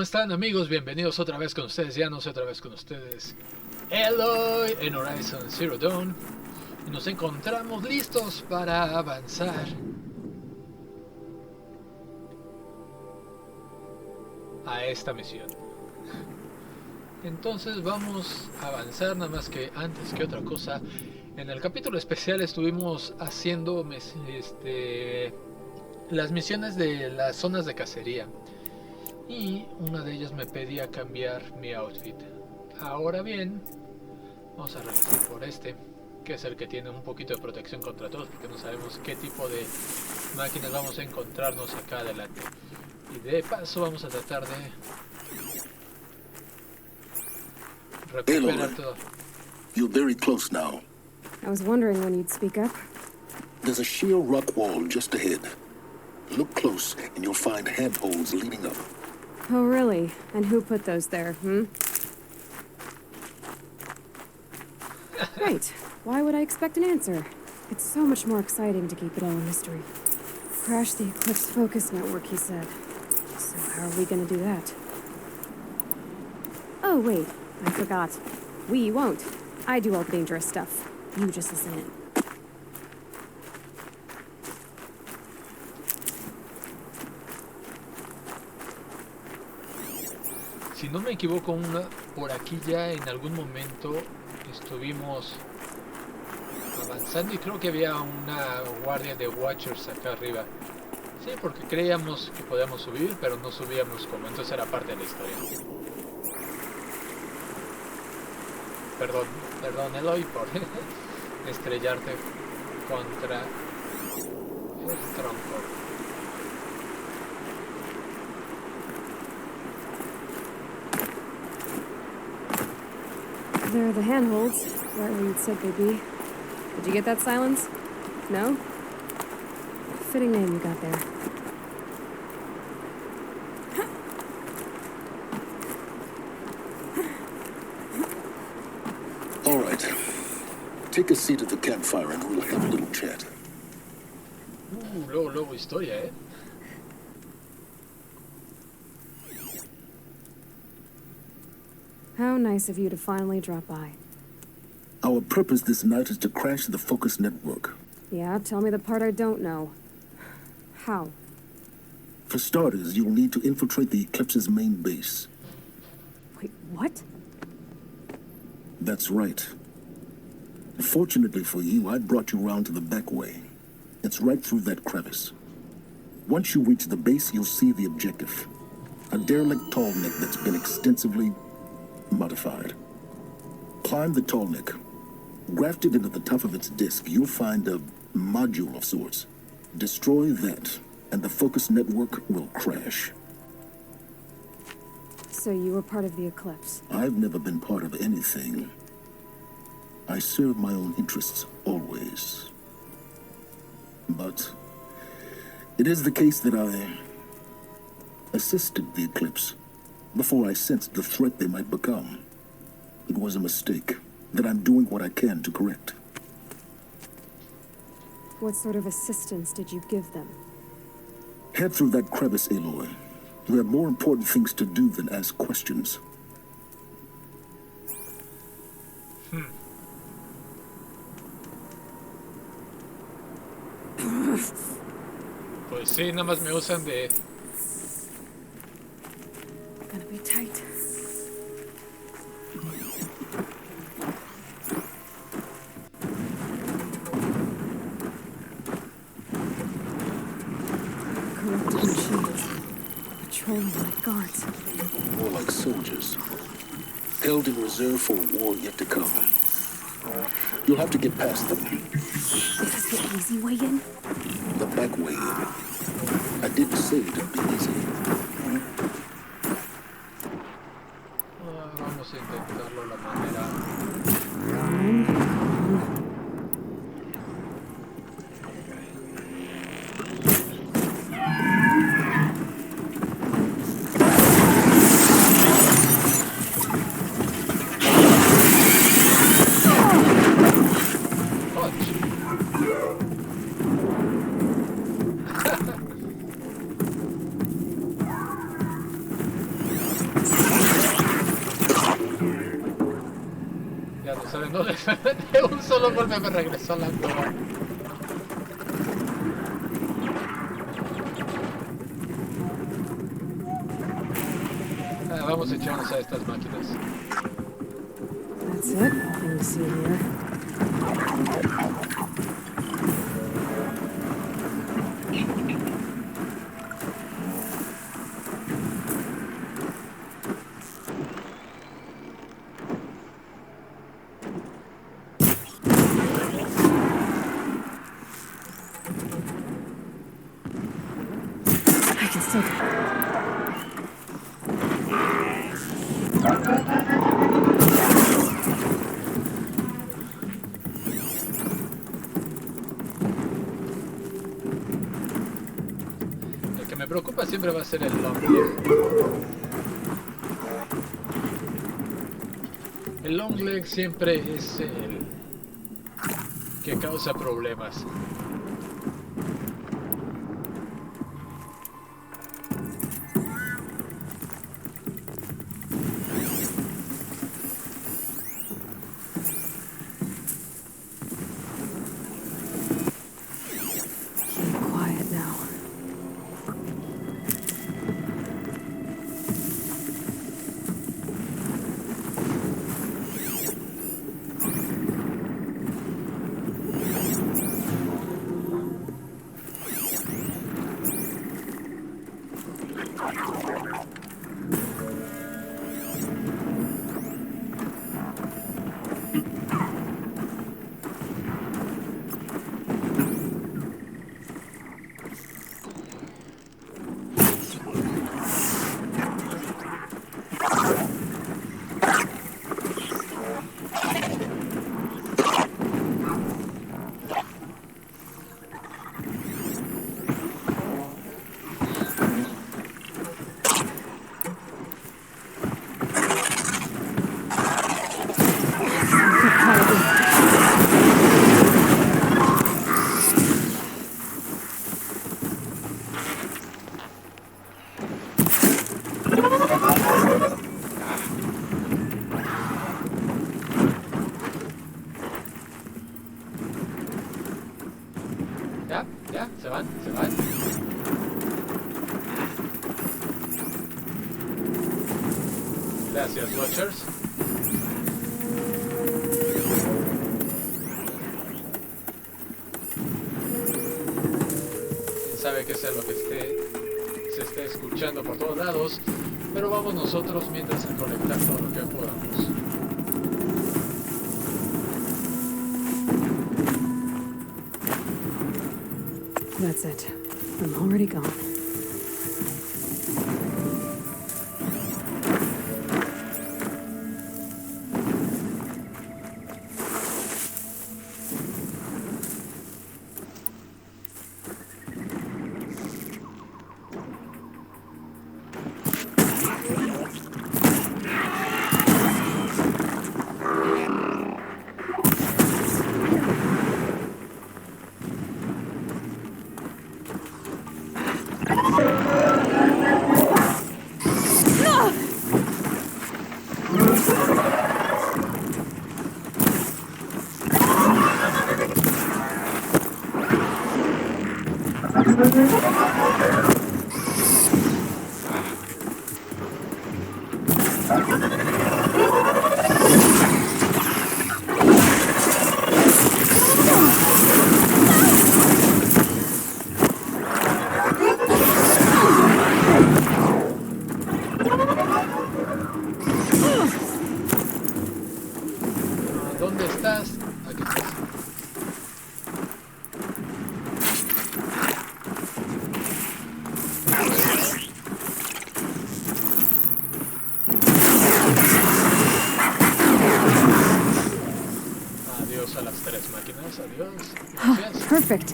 están, amigos? Bienvenidos otra vez con ustedes, Eanosh, otra vez con ustedes, Eloy, en Horizon Zero Dawn. Y nos encontramos listos para avanzar a esta misión. Entonces vamos a avanzar, nada más que antes que otra cosa. En el capítulo especial estuvimos haciendo las misiones de las zonas de cacería. Y una de ellas me pedía cambiar mi outfit. Ahora bien, vamos a revisar por este, que es el que tiene un poquito de protección contra todos, porque no sabemos qué tipo de máquinas vamos a encontrarnos acá adelante. Y de paso vamos a tratar de recuperar todo. You're very close now. I was wondering when you'd speak up. There's a sheer rock wall just ahead. Look close and you'll find handholds leading up. Oh, really? And who put those there, Right. Why would I expect an answer? It's so much more exciting to keep it all a mystery. Crash the Eclipse focus network, he said. So how are we gonna do that? Oh, wait. I forgot. We won't. I do all the dangerous stuff. You just listen in. Si no me equivoco, por aquí ya en algún momento estuvimos avanzando y creo que había una guardia de Watchers acá arriba. Sí, porque creíamos que podíamos subir, pero no subíamos como, entonces era parte de la historia. Perdón Eloy por estrellarte contra el tronco. There are the handholds, right where you'd said they'd be. Did you get that, Silence? No? Fitting name you got there. All right. Take a seat at the campfire and we'll have a little chat. Luego historia, ¿eh? How nice of you to finally drop by. Our purpose this night is to crash the focus network. Yeah, tell me the part I don't know. How? For starters, you'll need to infiltrate the Eclipse's main base. Wait, what? That's right. Fortunately for you, I brought you round to the back way. It's right through that crevice. Once you reach the base, you'll see the objective. A derelict tall neck that's been extensively modified. Climb the tall neck. Grafted into the top of its disk, you'll find a module of sorts. Destroy that, and the focus network will crash. So you were part of the Eclipse? I've never been part of anything. I serve my own interests, always. But it is the case that I assisted the Eclipse before I sensed the threat they might become. It was a mistake that I'm doing what I can to correct. What sort of assistance did you give them? Head through that crevice, Aloy. You have more important things to do than ask questions. Pues sí, nada más me usan de... Gonna be tight. Corrupted machines. Patrolling like guards. More like soldiers. Held in reserve for a war yet to come. You'll have to get past them. This is the easy way in? The back way in. I didn't say it'd be easy. Vamos a intentarlo la manera... no de un solo golpe me regresó a la cueva. Vamos a echarnos a estas máquinas. That's it. Nothing to see here. I can still. El que me preocupa siempre va a ser el long leg. El long leg siempre es el que causa problemas. Quiet now. Ya, se van, se van. Gracias, Watchers. Quién sabe qué sea lo que se esté escuchando por todos lados, pero vamos nosotros mientras a conectar todo lo que podamos. That's it. I'm already gone. ¿Dónde estás? Aquí estás. Adiós a las 3 máquinas, adiós. Gracias. Perfect.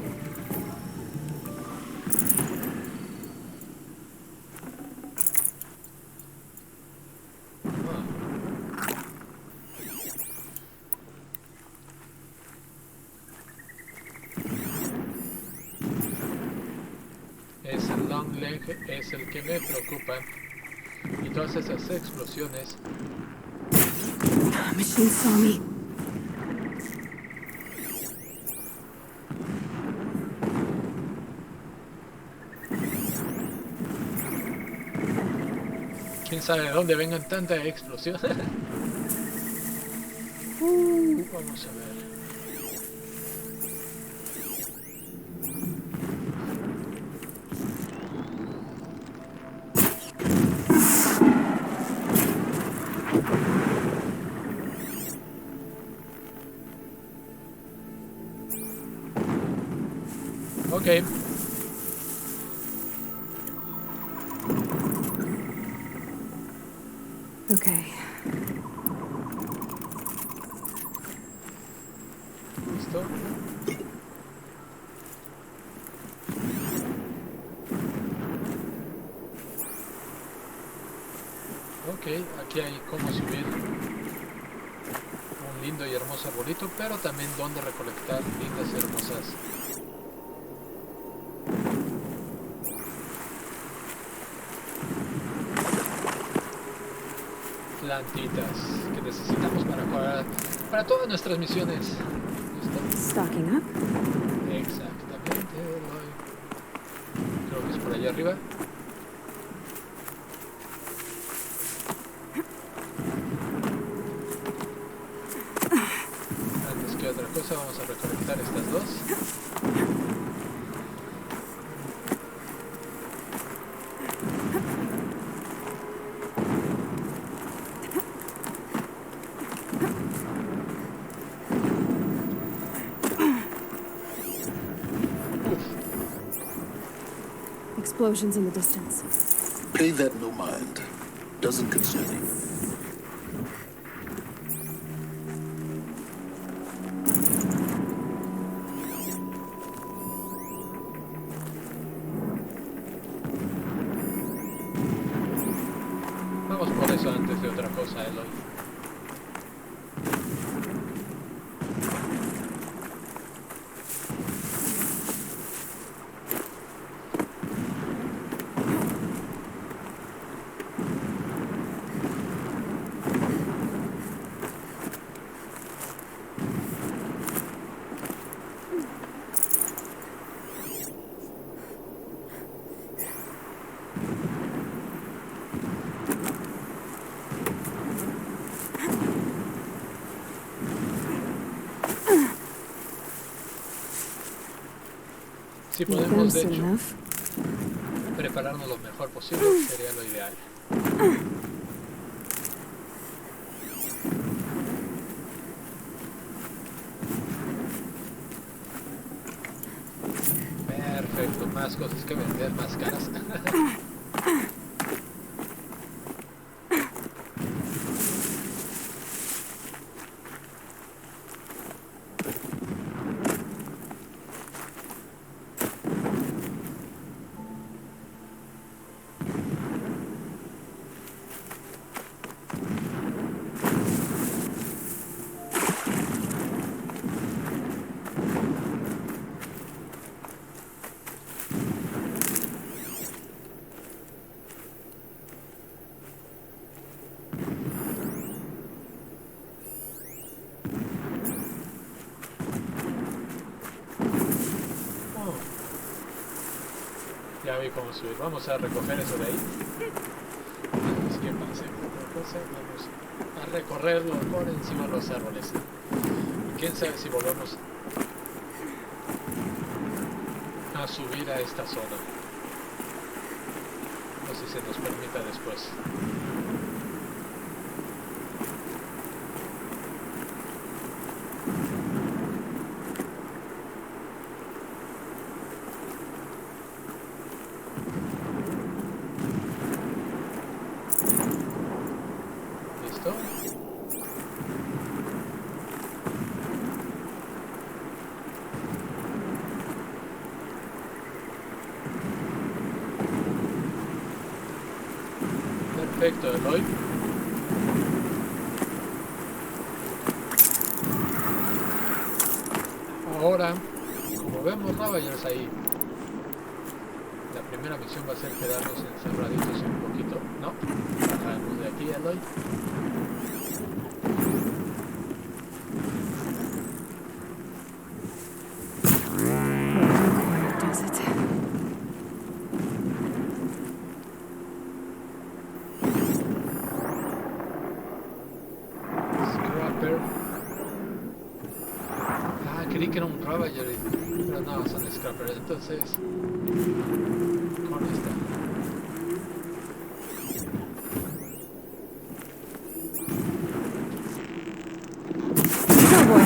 Ese long leg es el que me preocupa. Y todas esas explosiones. Machine saw me. Quién sabe de dónde vengan tanta explosión. Vamos a ver. Ok. Okay. Listo. Ok, aquí hay cómo subir un lindo y hermoso arbolito, pero también dónde recolectar lindas y hermosas plantitas que necesitamos para todas nuestras misiones. ¿Listo? Stocking up. Exactamente. Creo que es por allá arriba. Antes que otra cosa vamos a recolectar estas dos. Explosions in the distance. Pay that no mind. Doesn't concern you. Vamos por eso antes de otra cosa, Eloy. Si podemos, de hecho, prepararnos lo mejor posible, sería lo ideal. Perfecto, más cosas que vender, más caras. Ya vi cómo subir. Vamos a recoger eso de ahí. Antes que pase otra cosa, vamos a recorrerlo por encima de los árboles. Y quién sabe si volvemos a subir a esta zona. O si se nos permita después. Perfecto, Eloy. Ahora, como vemos Ravagers ahí, la primera misión va a ser quedarnos encerraditos un poquito, ¿no? Bajamos de aquí, Eloy. Ravager, pero no, son scrappers, entonces con esta. Oh boy.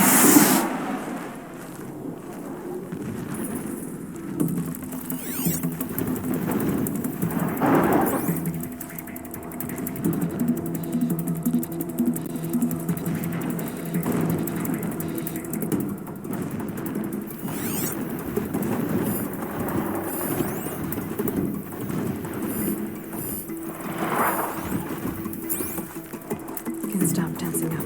Can stop tensing up.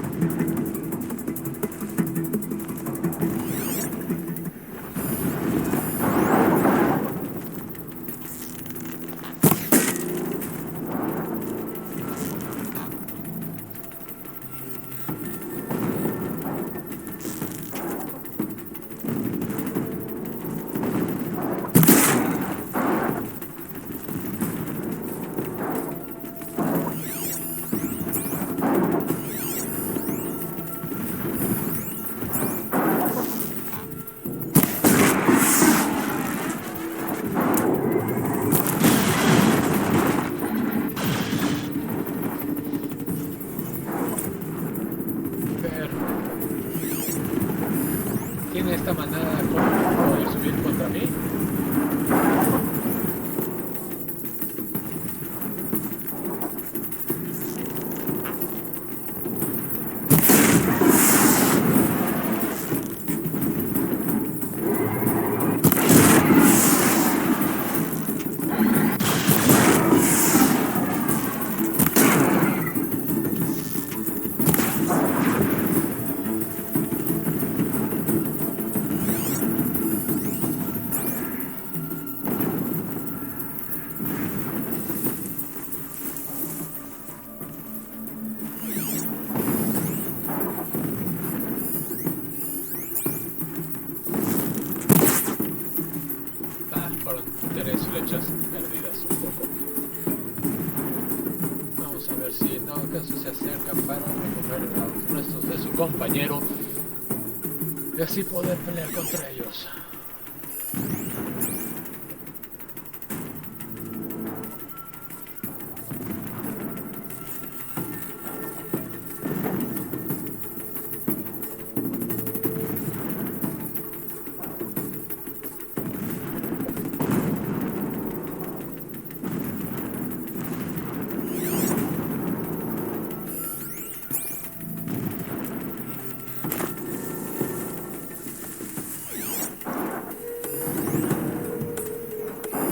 ¿Tiene esta manera como poder subir contra mí? Fueron 3 flechas perdidas un poco. Vamos a ver si en todo caso se acercan para recoger los restos de su compañero y así poder pelear contra ellos.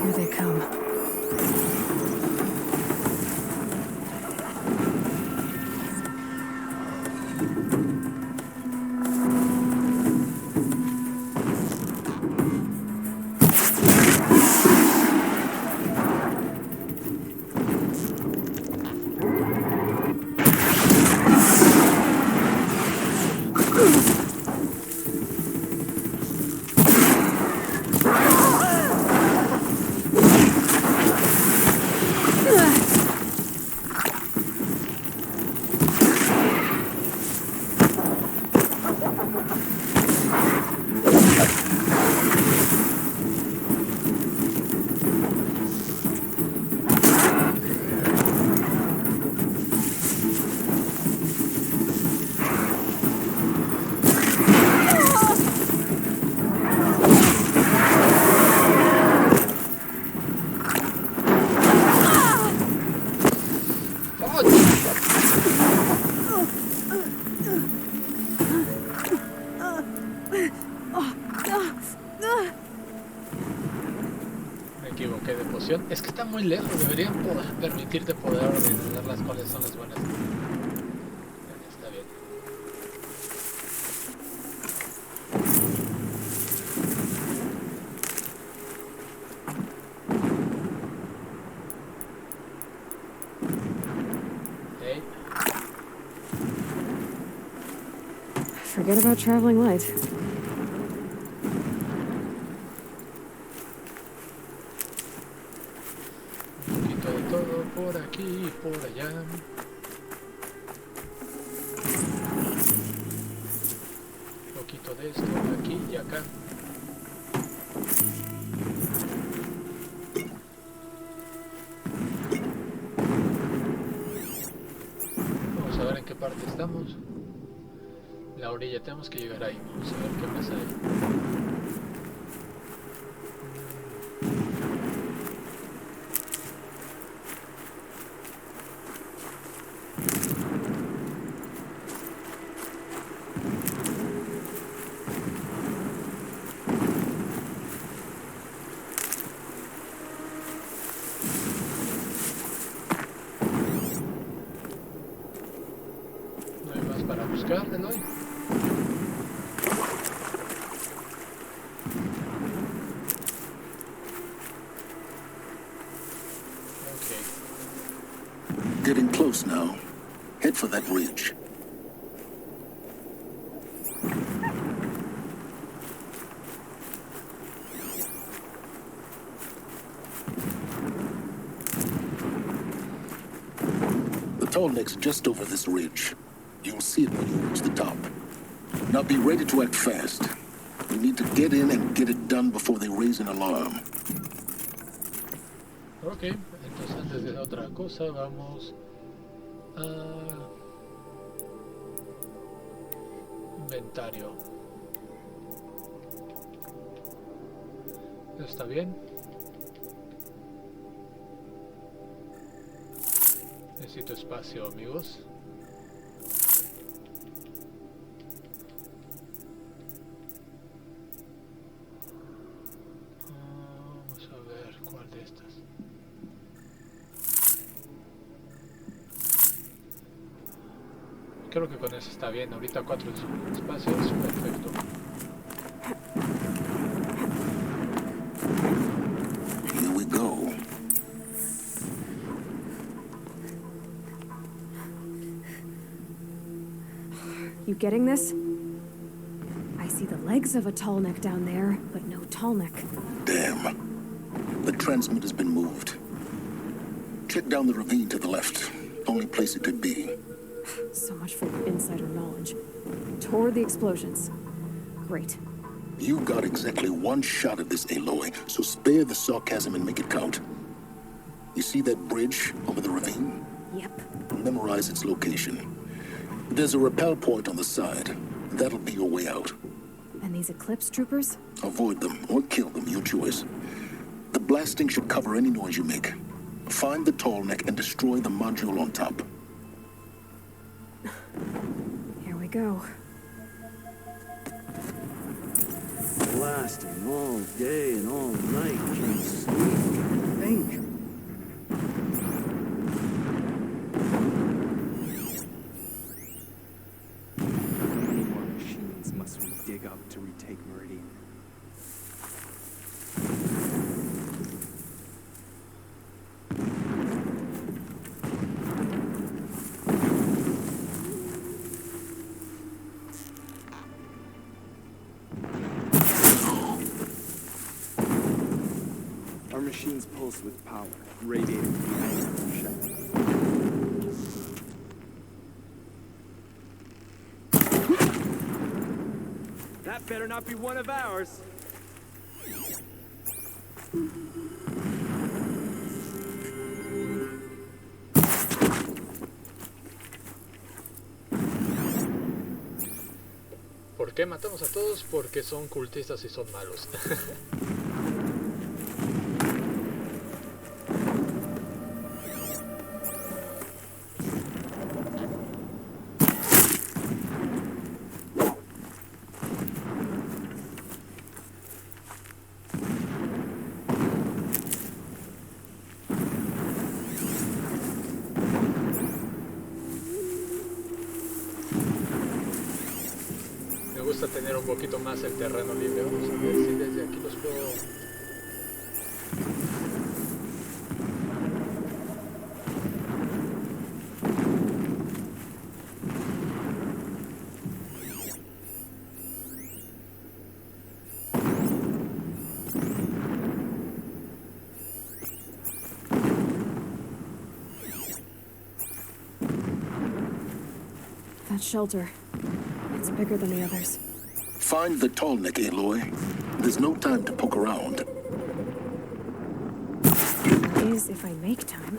Here they come. Me equivoqué de poción. Es que está muy lejos. Deberían permitirte poder ordenar las cuales son las buenas. Está bien. Hey. Forget about traveling light. Un poquito de todo por aquí y por allá. Un poquito de esto aquí y acá. La orilla, tenemos que llegar ahí. Vamos a ver qué pasa ahí. No hay más para buscar, Eloy. Getting close now. Head for that ridge. The tall neck's just over this ridge. You'll see it when you reach the top. Now be ready to act fast. We need to get in and get it done before they raise an alarm. Ok, entonces antes de otra cosa vamos a inventario. ¿Está bien? Necesito espacio, amigos. Vamos a ver cuál de estas. Creo que con eso está bien. Ahorita 4 espacios, perfecto. Here we go. You getting this? I see the legs of a tall neck down there, but no tall neck. Damn. The transmitter's been moved. Check down the ravine to the left. Only place it could be. So much for your insider knowledge. Toward the explosions. Great. You got exactly one shot at this, Aloy, so spare the sarcasm and make it count. You see that bridge over the ravine? Yep. Memorize its location. There's a rappel point on the side. That'll be your way out. And these Eclipse troopers? Avoid them or kill them, your choice. The blasting should cover any noise you make. Find the tall neck and destroy the module on top. Here we go. Blasting all day and all night. Can't sleep, can't think. How many more machines must we dig up to retake Meridian? Our machines pulse with power, radiating from the shadow. That better not be one of ours. ¿Por qué matamos a todos? Porque son cultistas y son malos. Me gusta tener un poquito más el terreno libre. Vamos a ver si desde aquí los puedo... That shelter. It's bigger than the others. Find the tall neck, Aloy. There's no time to poke around. Is if I make time.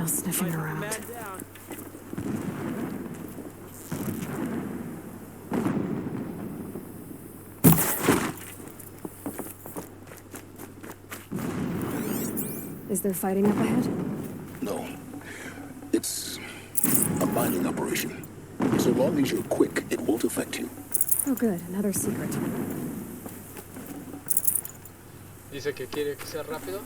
still sniffing around. Man down. Is there fighting up ahead? No. It's a mining operation. So long as you're quick, it won't affect you. Oh good, another secret. Dice que quiere que sea rápido.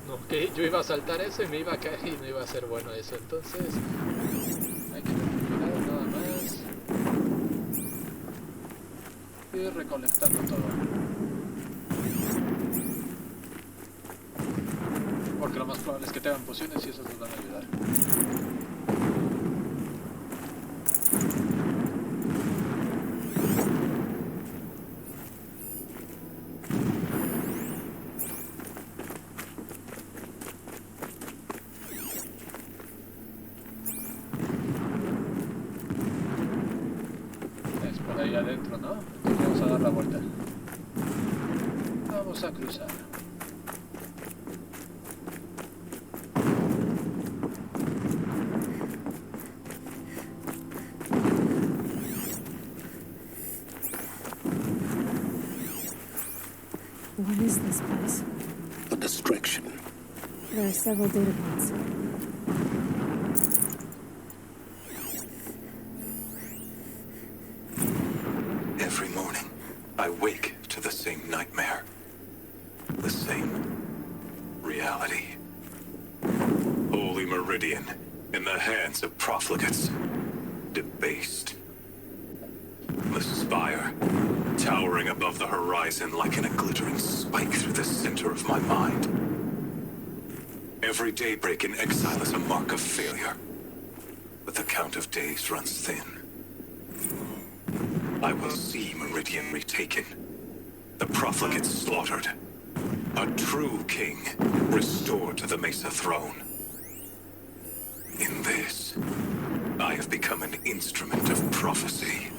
No, que yo iba a saltar eso y me iba a caer y no iba a ser bueno eso. Entonces, hay que tener cuidado nada más. Y recolectando todo. Porque lo más probable es que tengan pociones y esos nos van a ayudar. Es por ahí adentro, ¿no? Entonces vamos a dar la vuelta. Vamos a cruzar. What is this place? A distraction. There are several data points. Every morning, I wake to the same nightmare. The same reality. Holy Meridian, in the hands of profligates. Debased. The spire, towering above the horizon like a glittering spike through the center of my mind. Every daybreak in exile is a mark of failure. But the count of days runs thin. I will see Meridian retaken. The profligates slaughtered. A true king restored to the Mesa throne. In this, I have become an instrument of prophecy.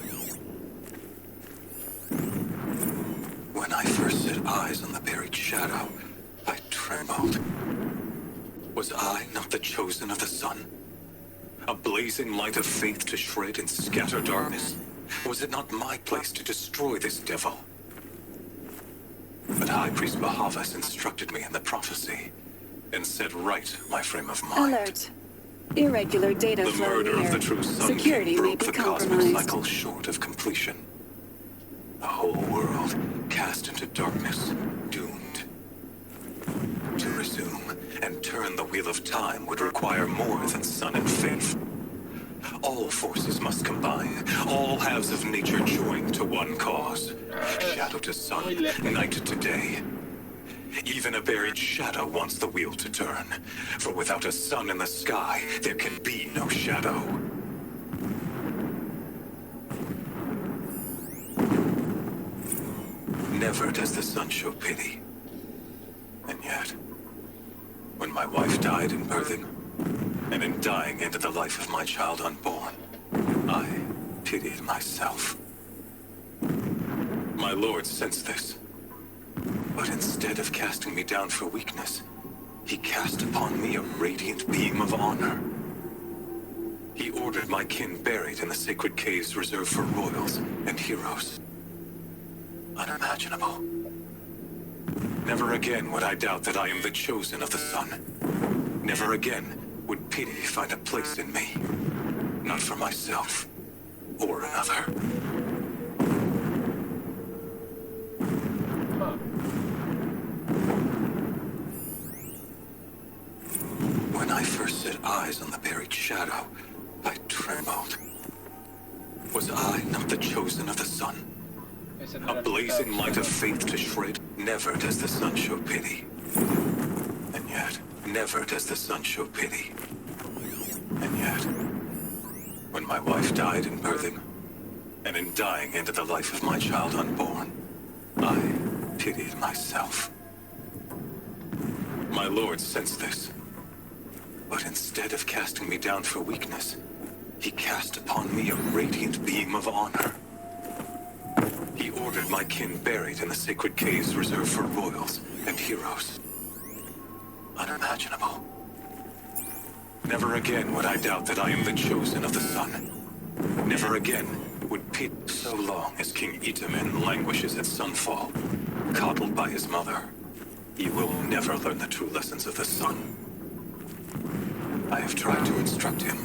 When I first set eyes on the buried shadow, I trembled. Was I not the chosen of the sun? A blazing light of faith to shred and scatter darkness? Was it not my place to destroy this devil? But High Priest Bahavas instructed me in the prophecy, and set right my frame of mind. Alert. Irregular data The flow murder here. of the true Sun Security King may broke be the cosmic compromised. cycle short of completion. The whole world cast into darkness, doomed. To resume and turn the wheel of time would require more than sun and faith. All forces must combine, all halves of nature join to one cause. Shadow to sun, night to day. Even a buried shadow wants the wheel to turn, for without a sun in the sky, there can be no shadow. Never does the sun show pity. And yet, when my wife died in birthing, and in dying ended the life of my child unborn, I pitied myself. My lord sensed this, but instead of casting me down for weakness, he cast upon me a radiant beam of honor. He ordered my kin buried in the sacred caves reserved for royals and heroes. Unimaginable. Never again would I doubt that I am the chosen of the sun. Never again would pity find a place in me. Not for myself or another. When I first set eyes on the buried shadow, I trembled. Was I not the chosen of the sun? A blazing light of faith to shred. Never does the sun show pity. And yet, never does the sun show pity. And yet, when my wife died in birthing, and in dying ended the life of my child unborn, I pitied myself. My lord sensed this, but instead of casting me down for weakness, he cast upon me a radiant beam of honor. He ordered my kin buried in the sacred caves reserved for royals and heroes. Unimaginable. Never again would I doubt that I am the chosen of the sun. Never again would pity so long as King Itamen languishes at sunfall, coddled by his mother. He will never learn the true lessons of the sun. I have tried to instruct him,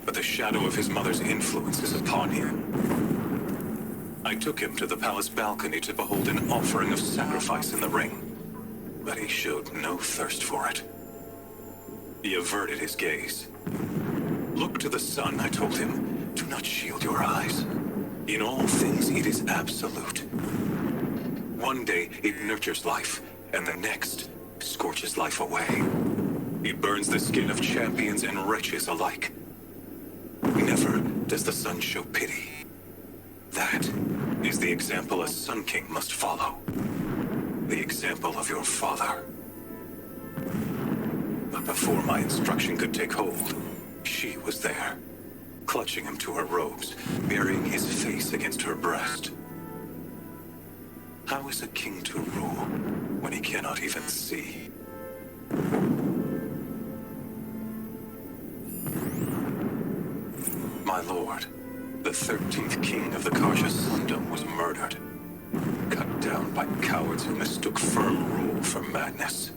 but the shadow of his mother's influence is upon him. I took him to the palace balcony to behold an offering of sacrifice in the ring, but he showed no thirst for it. He averted his gaze. Look to the sun, I told him. Do not shield your eyes. In all things, it is absolute. One day, it nurtures life, and the next, scorches life away. It burns the skin of champions and wretches alike. Never does the sun show pity. That is the example a Sun King must follow. The example of your father. But before my instruction could take hold, she was there, clutching him to her robes, burying his face against her breast. How is a king to rule when he cannot even see? My lord, the 13th king of the Karja Sundom was murdered, cut down by cowards who mistook firm rule for madness.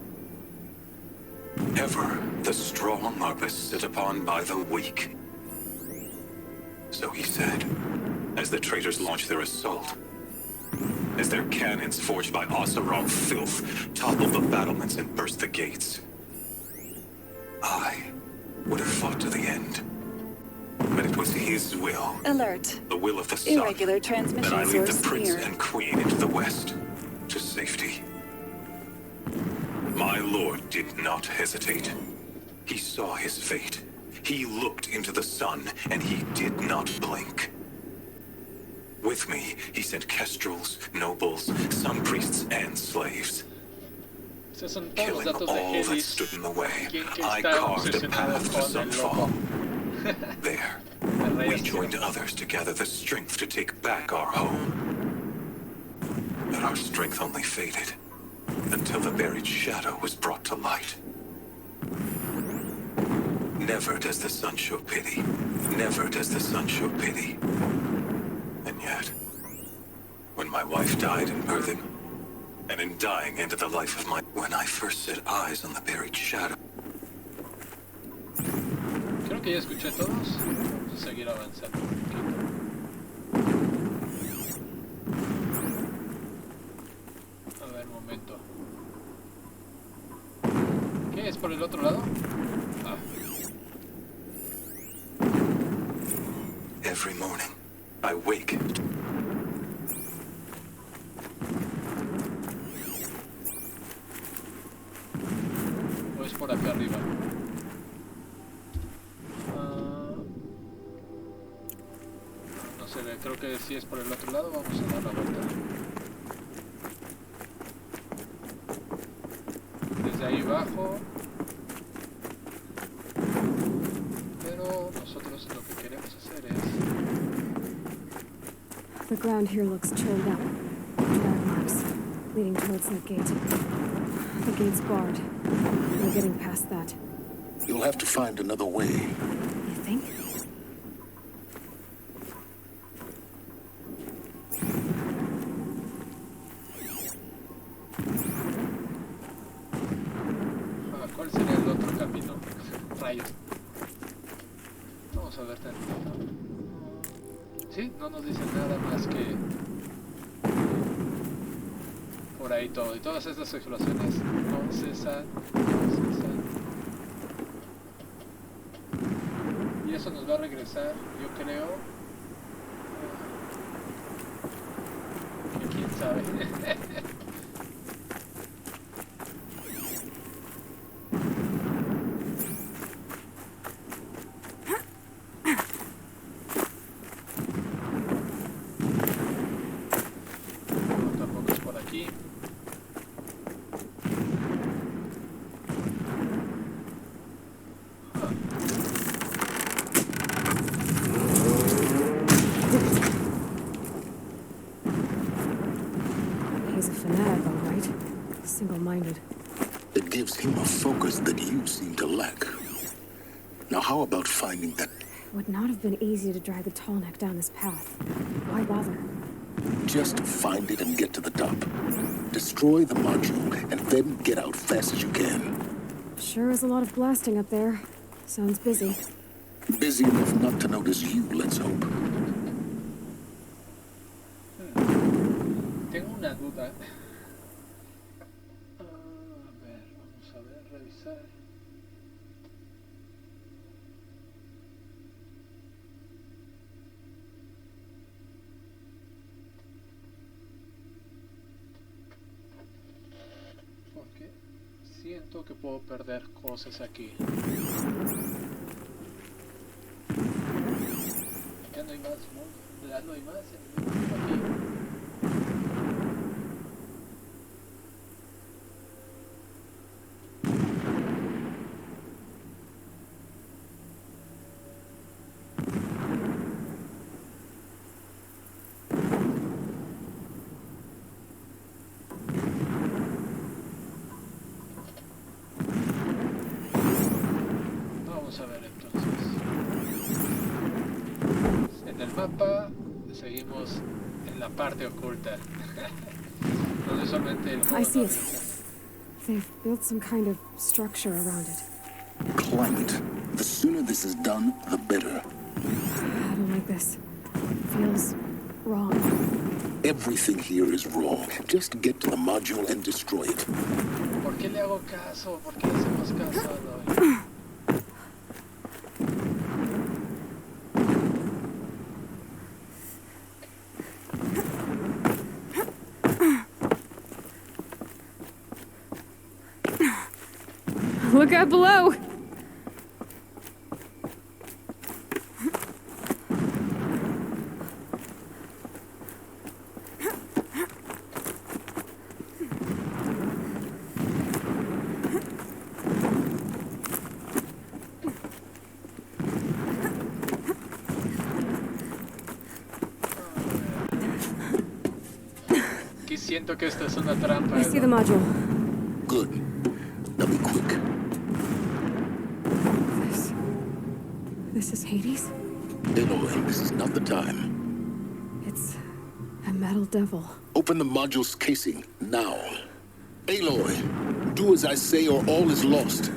Ever the strong are beset upon by the weak. So he said, as the traitors launched their assault, as their cannons forged by Oseram filth toppled the battlements and burst the gates. I would have fought to the end. But it was his will, Alert. the will of the sun, Irregular that transmission I lead the source prince near. and queen into the west, to safety. My lord did not hesitate. He saw his fate. He looked into the sun, and he did not blink. With me, he sent kestrels, nobles, sun priests, and slaves. Esos son todos los Killing datos de all that Hades. stood in the way, Quien que I está carved a obsesionado path to con el sunfall. lobo. There, El rey we Asir. joined others to gather the strength to take back our home. But our strength only faded until the buried shadow was brought to light. Never does the sun show pity. Never does the sun show pity. And yet, when my wife died in birthing, and in dying ended the life of my... When I first set eyes on the buried shadow... Creo que ya escuché todos. Vamos a seguir avanzando un poquito. A ver, un momento. ¿Qué es por el otro lado? Ah, Every morning, I wake. o es por acá arriba. Ah, no se ve, creo que sí es por el otro lado. Vamos a dar la vuelta. Desde ahí bajo. Pero nosotros lo que queremos hacer es... The ground here looks churned up. Drag marks leading towards that gate. The gate's barred. We're getting past that. You'll have to find another way. You think? Ah, ¿cuál sería el otro camino? Rayos. Vamos a ver tantito. Sí, no nos dicen nada más que por ahí todo. Y todas estas exploraciones no cesan, no cesan. Y eso nos va a regresar, yo creo. Que quién sabe. No, tampoco es por aquí. single-minded. It gives him a focus that you seem to lack. Now how about finding that? Would not have been easy to drag the tall neck down this path. Why bother? Just find it and get to the top. Destroy the module, and then get out fast as you can. Sure is a lot of blasting up there. Sounds busy. Busy enough not to notice you, let's hope. Tengo una duda. A ver, vamos a ver, revisar. Porque siento que puedo perder cosas aquí. Ya no hay más, ¿no? Ya no hay más aquí. Vamos a ver entonces. En el mapa seguimos en la parte oculta. Donde solamente el I see it. jugador- They've built some kind of structure around it. Climb it. The sooner this is done, the better. I don't like this. Feels wrong. Everything here is wrong. Just get to the module and destroy it. ¿Por qué le hago caso? ¿Por qué le hacemos caso a Ludi? Look out below! Aquí siento que esta es una trampa. I see the ¿no? module. Good. Now be quick. This is Hades? Aloy, this is not the time. It's a metal devil. Open the module's casing, now. Aloy, do as I say or all is lost.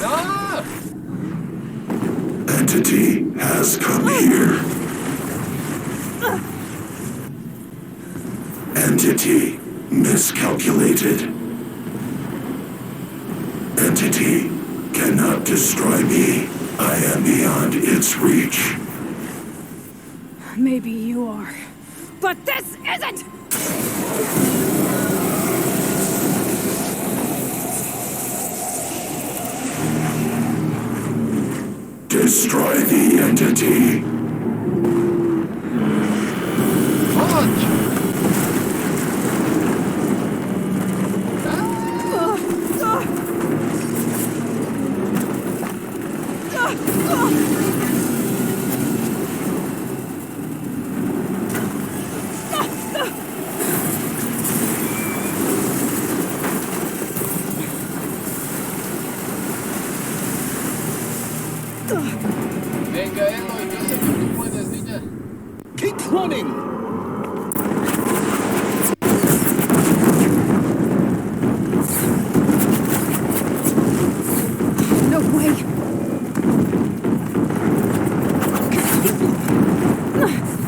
¡Ah! Entity has come here. Entity miscalculated. Entity cannot destroy me. I am beyond its reach. Maybe you are. But this isn't! Destroy the entity. ¡Punch! Venga, Eloy, yo sé que tú puedes, niña. Keep running! No way!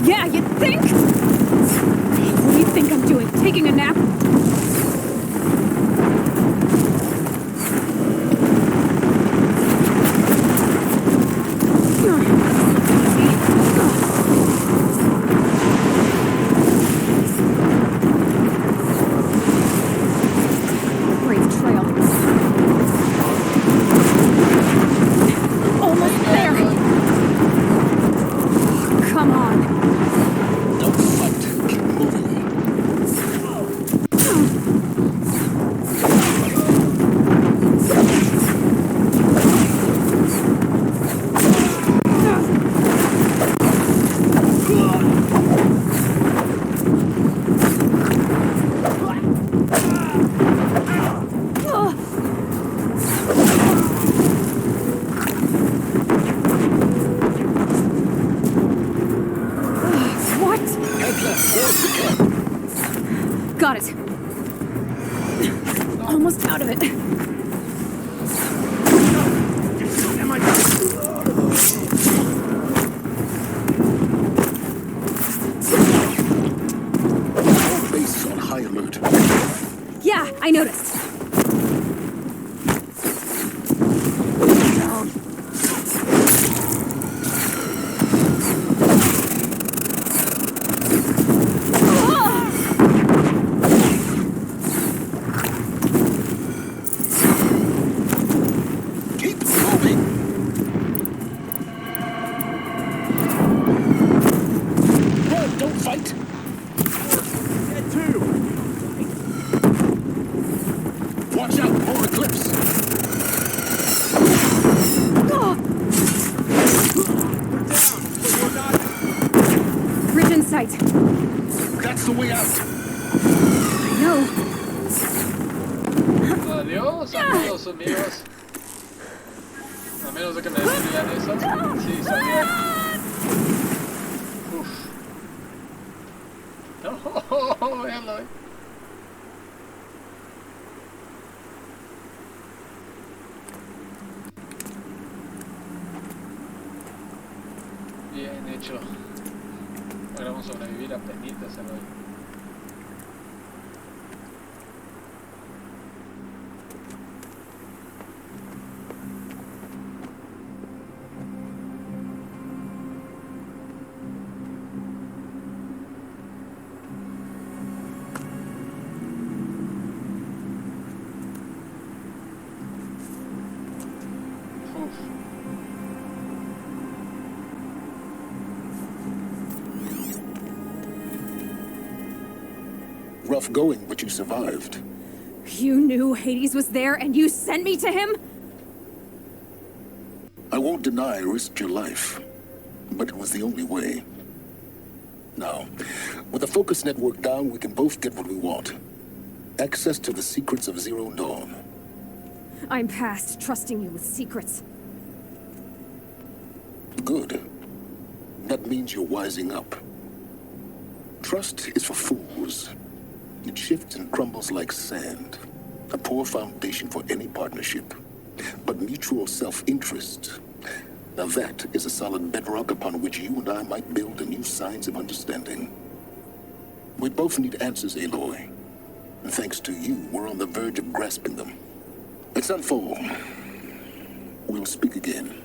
Yeah, you think? What do you think I'm doing? Taking a nap? Got it. Almost out of it. All base is on high alert. Yeah, I noticed. Keep moving! Run, don't fight! Get two! Watch out, more eclipse! Bridge in sight. That's the way out! No. Adiós, amigos, amigos. A menos de que me digan eso. Sí, sabía. Uf. No, véanlo. Bien hecho. Logramos sobrevivir a penitas el hoy. Rough going, but you survived. You knew Hades was there and you sent me to him? I won't deny I risked your life, but it was the only way. Now, with the focus network down, we can both get what we want. Access to the secrets of Zero Dawn. I'm past trusting you with secrets. Good. That means you're wising up. Trust is for fools. It shifts and crumbles like sand. A poor foundation for any partnership. But mutual self-interest, now that is a solid bedrock upon which you and I might build a new science of understanding. We both need answers, Aloy. And thanks to you, we're on the verge of grasping them. Let's unfold. We'll speak again.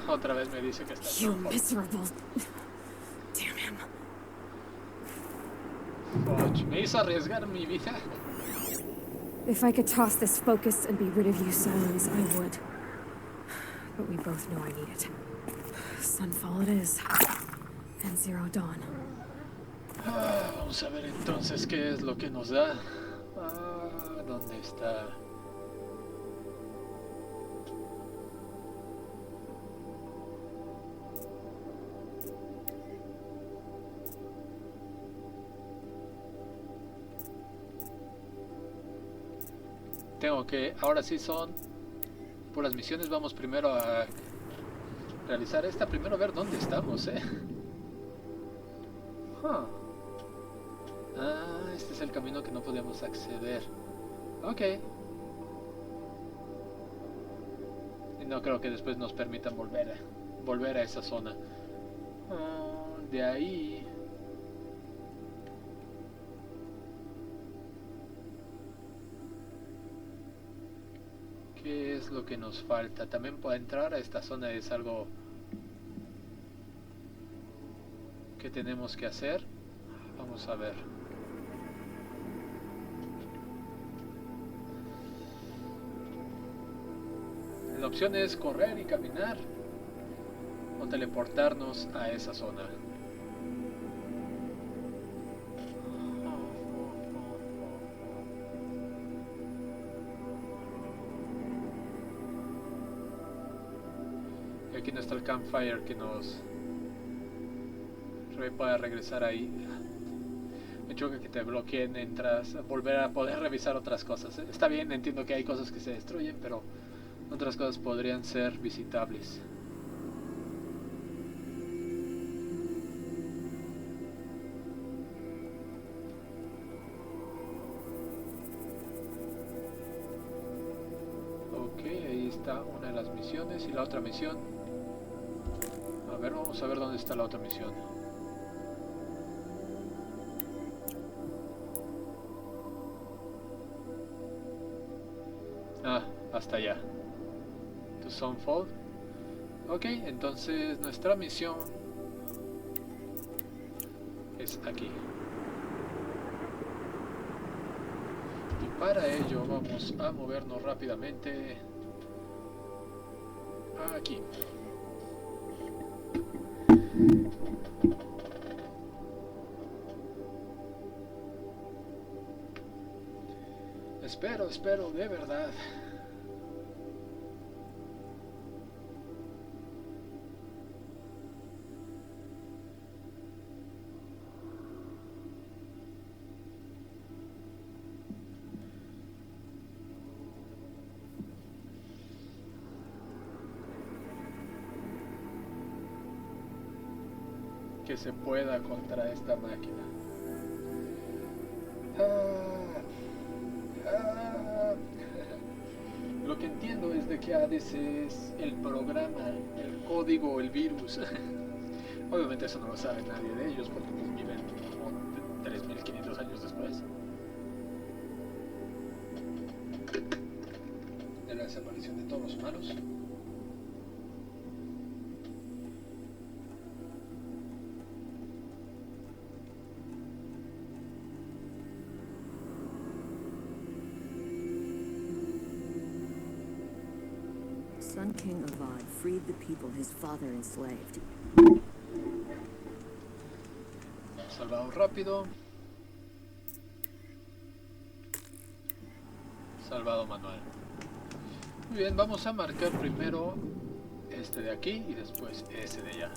Otra vez me dice que está You loco. miserable. Damn him. Och, me hizo arriesgar mi vida. If I could toss this focus and be rid of you, Silence, I would. But we both know I need it. Sunfall it is. And Zero Dawn. Vamos a ver entonces qué es lo que nos da. ¿Dónde está? Tengo que, ahora sí son puras misiones. Vamos primero a realizar esta, primero a ver dónde estamos, este es el camino que no podíamos acceder. Ok. Y no creo que después nos permitan volver a esa zona. De ahí... ¿Qué es lo que nos falta? También para entrar a esta zona es algo que tenemos que hacer. Vamos a ver. La opción es correr y caminar o teleportarnos a esa zona. Aquí no está el campfire que nos para regresar ahí. Me choca que te bloqueen, entras, volver a poder revisar otras cosas. Está bien, entiendo que hay cosas que se destruyen, pero otras cosas podrían ser visitables. misiones. Y la otra misión. A ver, vamos a ver dónde está la otra misión. Ah, hasta allá. To Sunfall. Ok, entonces nuestra misión es aquí. Y para ello vamos a movernos rápidamente aquí. Espero, de verdad. Que se pueda contra esta máquina. Lo que entiendo es de que Hades es el programa, el código, el virus. Obviamente eso no lo sabe nadie de ellos porque pues viven como 3500 años después de la desaparición de todos los humanos. Sun King Avad freed the people his father enslaved. Salvado rápido. Salvado manual. Muy bien, vamos a marcar primero este de aquí y después ese de allá.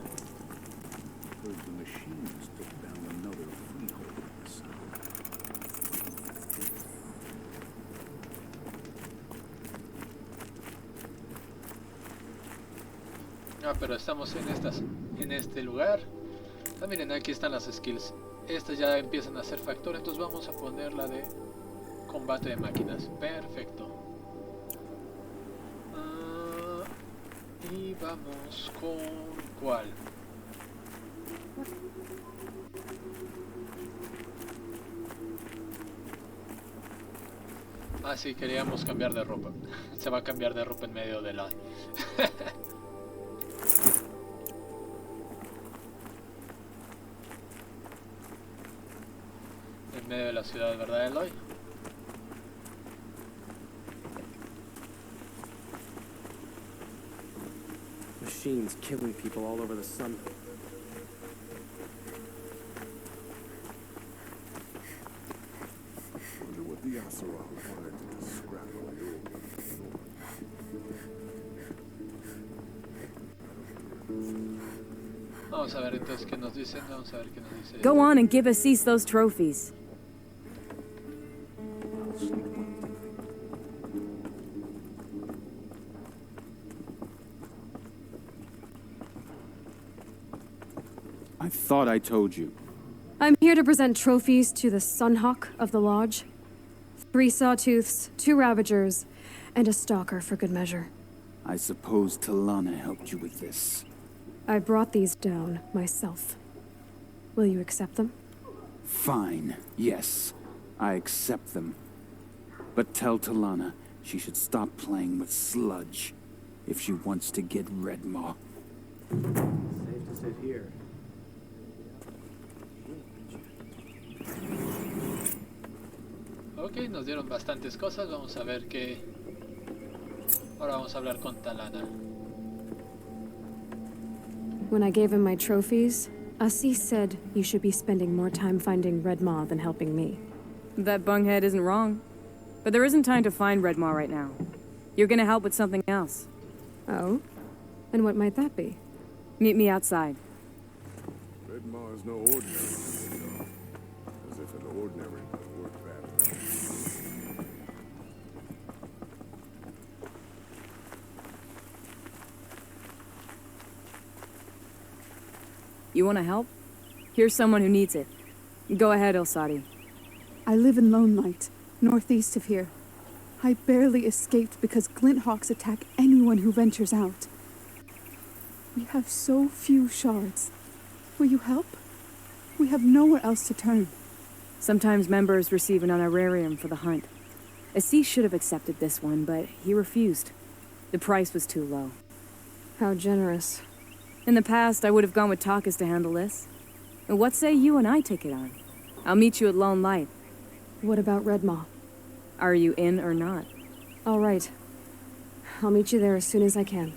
Ah, pero estamos en este lugar. Ah, miren, aquí están las skills. Estas ya empiezan a hacer factor, entonces vamos a poner la de combate de máquinas. Perfecto. Y vamos con ¿cuál? Ah, sí, queríamos cambiar de ropa. Se va a cambiar de ropa en medio de la... en medio de la ciudad, ¿verdad, Eloy? Machines killing people all over the sun. Wonder what the Asura wanted to scrap on the old. Vamos a ver entonces qué nos dicen. Vamos a ver qué nos dice. Go on and give Assis those trophies. I thought I told you. I'm here to present trophies to the Sunhawk of the Lodge. 3 sawtooths, 2 ravagers, and a stalker for good measure. I suppose Talana helped you with this. I brought these down myself. Will you accept them? Fine, yes. I accept them. But tell Talana she should stop playing with sludge if she wants to get Redmaw. Safe to sit here. Ok, nos dieron bastantes cosas. Vamos a ver qué... Ahora vamos a hablar con Talana. When I gave him my trophies, Assis said you should be spending more time finding Redmaw than helping me. That bunghead isn't wrong. But there isn't time to find Redmaw right now. You're gonna help with something else. Oh? And what might that be? Meet me outside. Redmaw is no ordinary, you know. As if an ordinary would work that way. You wanna help? Here's someone who needs it. Go ahead, Elsadi. I live in Lone Light, northeast of here. I barely escaped because Glinthawks attack anyone anyone who ventures out. We have so few shards. Will you help? We have nowhere else to turn. Sometimes members receive an honorarium for the hunt. Assis should have accepted this one, but he refused. The price was too low. How generous. In the past, I would have gone with Takas to handle this. And what say you and I take it on? I'll meet you at Lone Light. What about Redmaw? Are you in or not? All right. I'll meet you there as soon as I can.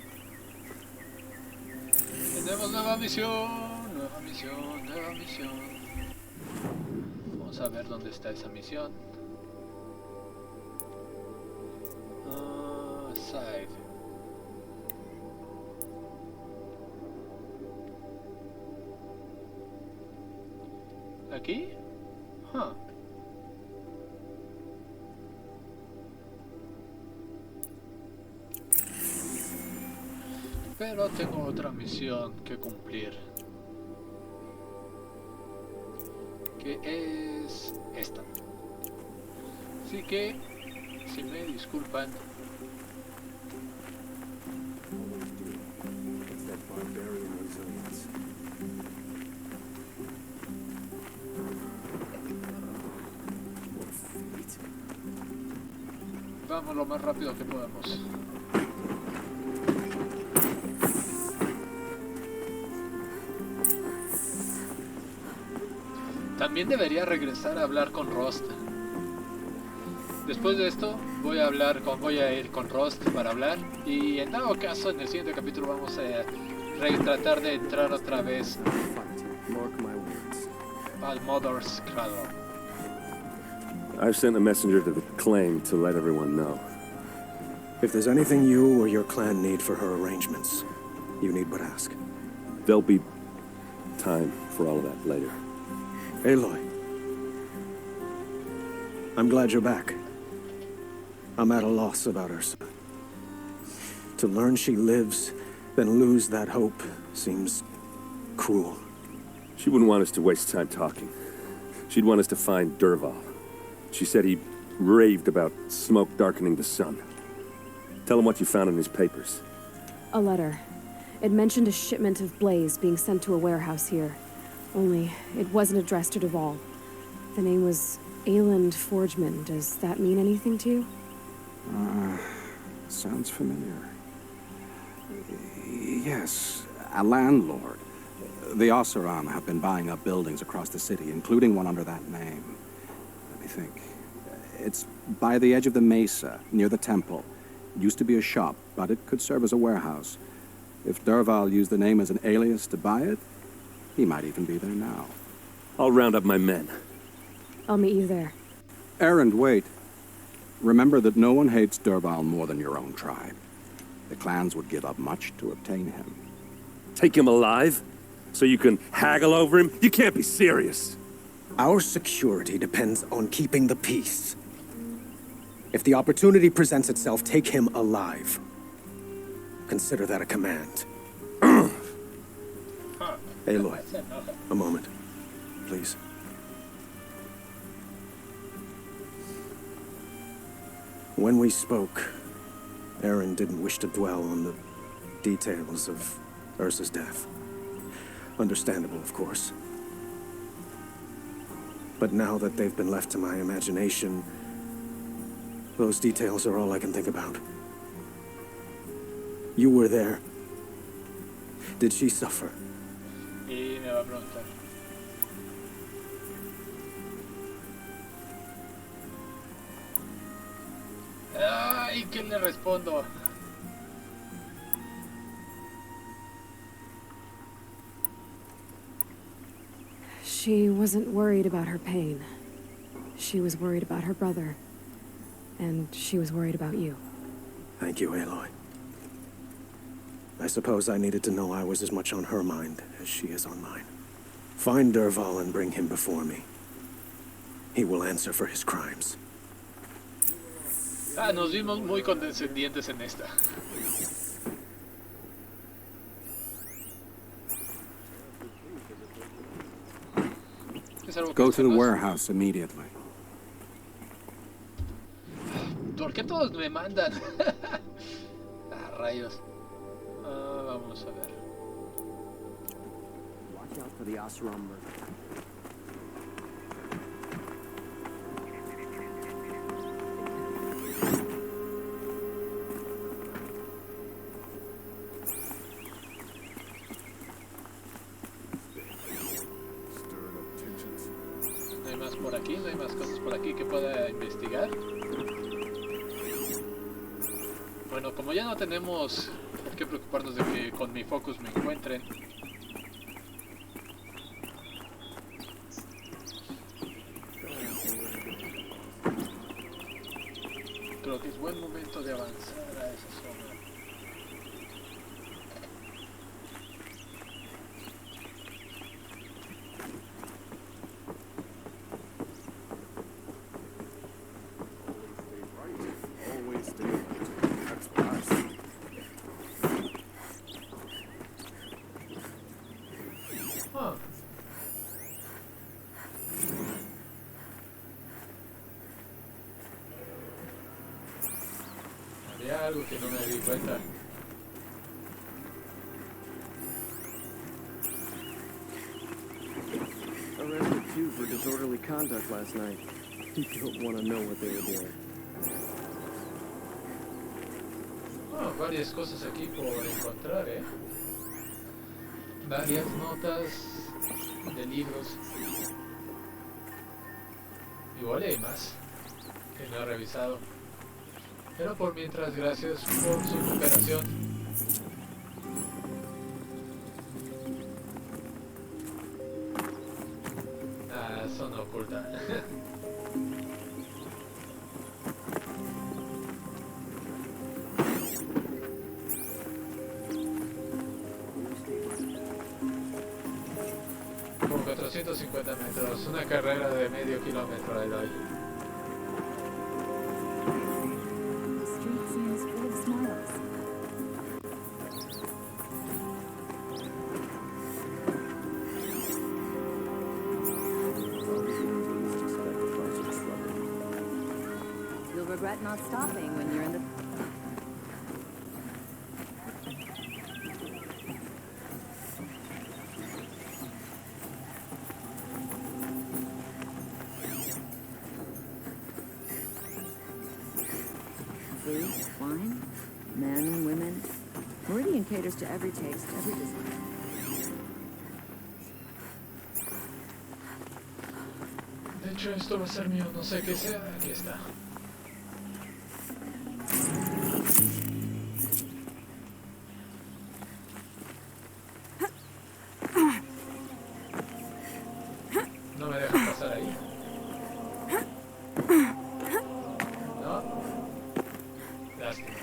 Tenemos nueva misión, nueva misión, nueva misión. Vamos a ver dónde está esa misión. Side. ¿Aquí? Huh. Pero tengo otra misión que cumplir, que es esta. Así que, si me disculpan, vamos lo más rápido que podamos. También debería regresar a hablar con Rost. Después de esto voy a ir con Rost para hablar, y en dado caso en el siguiente capítulo vamos a tratar de entrar otra vez al Mother's Cradle. I've sent a messenger to the claim to let everyone know. If there's anything you or your clan need for her arrangements, you need but ask. There'll be time for all of that later. Aloy, I'm glad you're back. I'm at a loss about Ursa. To learn she lives, then lose that hope, seems cruel. She wouldn't want us to waste time talking. She'd want us to find Dervahl. She said he raved about smoke darkening the sun. Tell him what you found in his papers. A letter. It mentioned a shipment of blaze being sent to a warehouse here. Only, it wasn't addressed to Dervahl. The name was Ayland Forgeman. Does that mean anything to you? Sounds familiar. Yes, a landlord. The Oseram have been buying up buildings across the city, including one under that name. Let me think. It's by the edge of the mesa, near the temple. It used to be a shop, but it could serve as a warehouse. If Dervahl used the name as an alias to buy it, he might even be there now. I'll round up my men. I'll meet you there. Erend, wait. Remember that no one hates Dervahl more than your own tribe. The clans would give up much to obtain him. Take him alive? So you can haggle over him? You can't be serious. Our security depends on keeping the peace. If the opportunity presents itself, take him alive. Consider that a command. Aloy, a moment, please. When we spoke, Aaron didn't wish to dwell on the details of Ursa's death. Understandable, of course. But now that they've been left to my imagination, those details are all I can think about. You were there. Did she suffer? Y me va a preguntar. Ay, ¿qué le respondo? She wasn't worried about her pain. She was worried about her brother. And she was worried about you. Thank you, Aloy. I suppose I needed to know I was as much on her mind as she is on mine. Find Dervahl and bring him before me. He will answer for his crimes. Nos vimos muy condescendientes en esta. Go to the warehouse immediately. ¿Por qué todos me mandan? rayos. Vamos a ver. Watch out for the Oseram murder. No hay más por aquí, no hay más cosas por aquí que pueda investigar. Bueno, como ya no tenemos por qué preocuparnos de que con mi focus me encuentren, creo que es buen momento de avanzar a esa zona. Había algo que no me di cuenta. Arrested two for disorderly conduct last night. You don't want to know what they were doing. Varias cosas aquí por encontrar, varias notas de libros. Igual hay más que no he revisado. Pero por mientras, gracias por su cooperación. Zona oculta. Como 450 metros, una carrera de medio kilómetro de hoy. Regret not stopping when you're in the... Food, wine, men, women. Meridian caters to every taste, every desire. De hecho, esto va a ser mío, no sé qué sea. Aquí está. No me dejan pasar ahí. No. Lástima.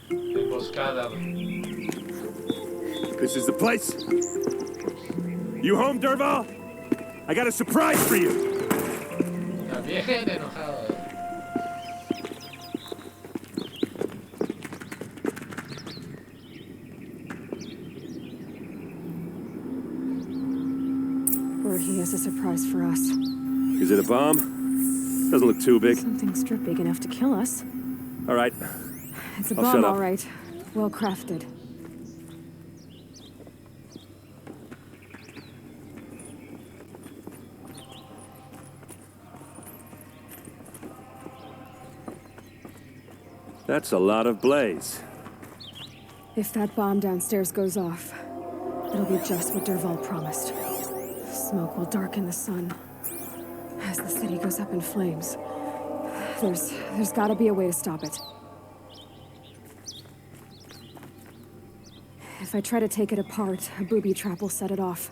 Emboscada. This is the place. You home, Derval? I got a surprise for you. Está bien enojado. Word he has a surprise for us. Is it a bomb? Doesn't look too big. Something strip big enough to kill us. All right. It's a I'll bomb, shut up. all right. Well crafted. That's a lot of blaze. If that bomb downstairs goes off, it'll be just what Derval promised. Smoke will darken the sun as the city goes up in flames. There's gotta be a way to stop it. If I try to take it apart, a booby trap will set it off.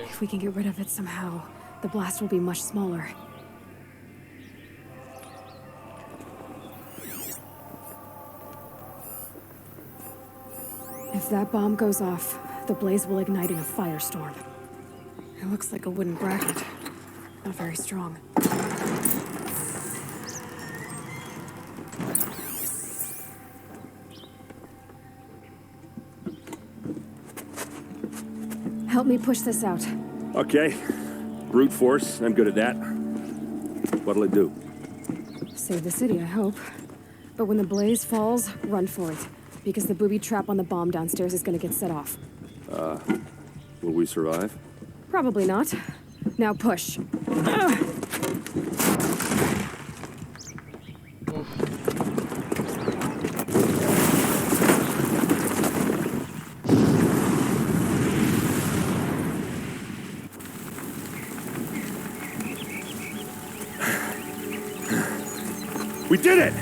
If we can get rid of it somehow, the blast will be much smaller. If that bomb goes off, the blaze will ignite in a firestorm. It looks like a wooden bracket. Not very strong. Help me push this out. Okay. Brute force, I'm good at that. What'll it do? Save the city, I hope. But when the blaze falls, run for it. Because the booby trap on the bomb downstairs is gonna get set off. Will we survive? Probably not. Now push. We did it!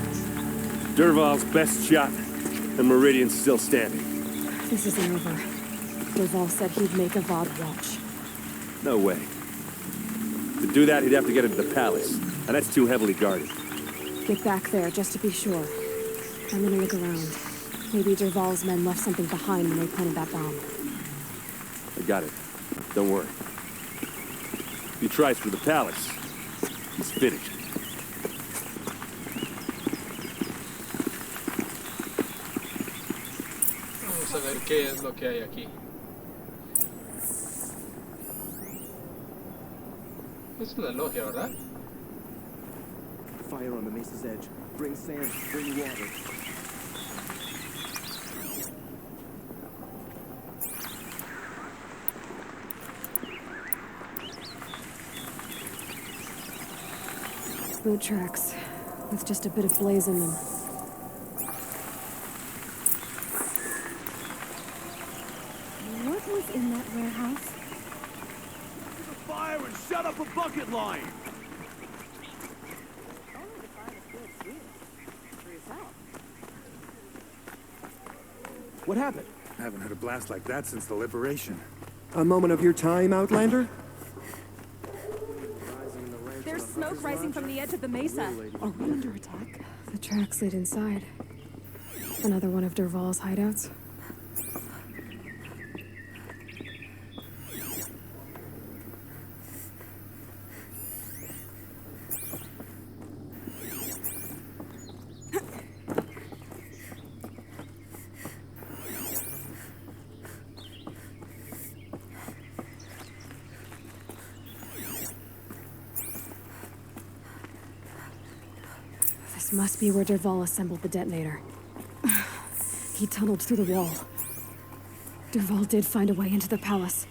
Dervahl's best shot, and Meridian's still standing. This isn't over. Dervahl said he'd make Avad watch. No way. To do that, he'd have to get into the palace, and that's too heavily guarded. Get back there, just to be sure. I'm gonna look around. Maybe Dervahl's men left something behind when they planted that bomb. I got it. Don't worry. If he tries for the palace, he's finished. Vamos a ver qué es lo que hay aquí. Es la logia, ¿verdad? Fire on the mesa's edge. Bring sand, bring water. Boot tracks, with just a bit of blaze in them. What was in that warehouse? Fire and shut up a bucket line! What happened? I haven't heard a blast like that since the liberation. A moment of your time, Outlander? There's smoke rising from the edge of the mesa. Are we under attack? The tracks lead inside. Another one of Dervahl's hideouts. This must be where Dervahl assembled the detonator. He tunneled through the wall. Dervahl did find a way into the palace.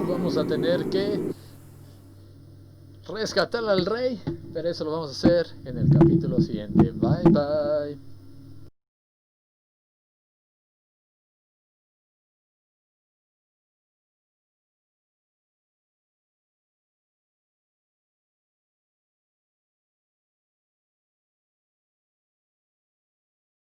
Vamos a tener que rescatar al rey, pero eso lo vamos a hacer en el capítulo siguiente. Bye bye.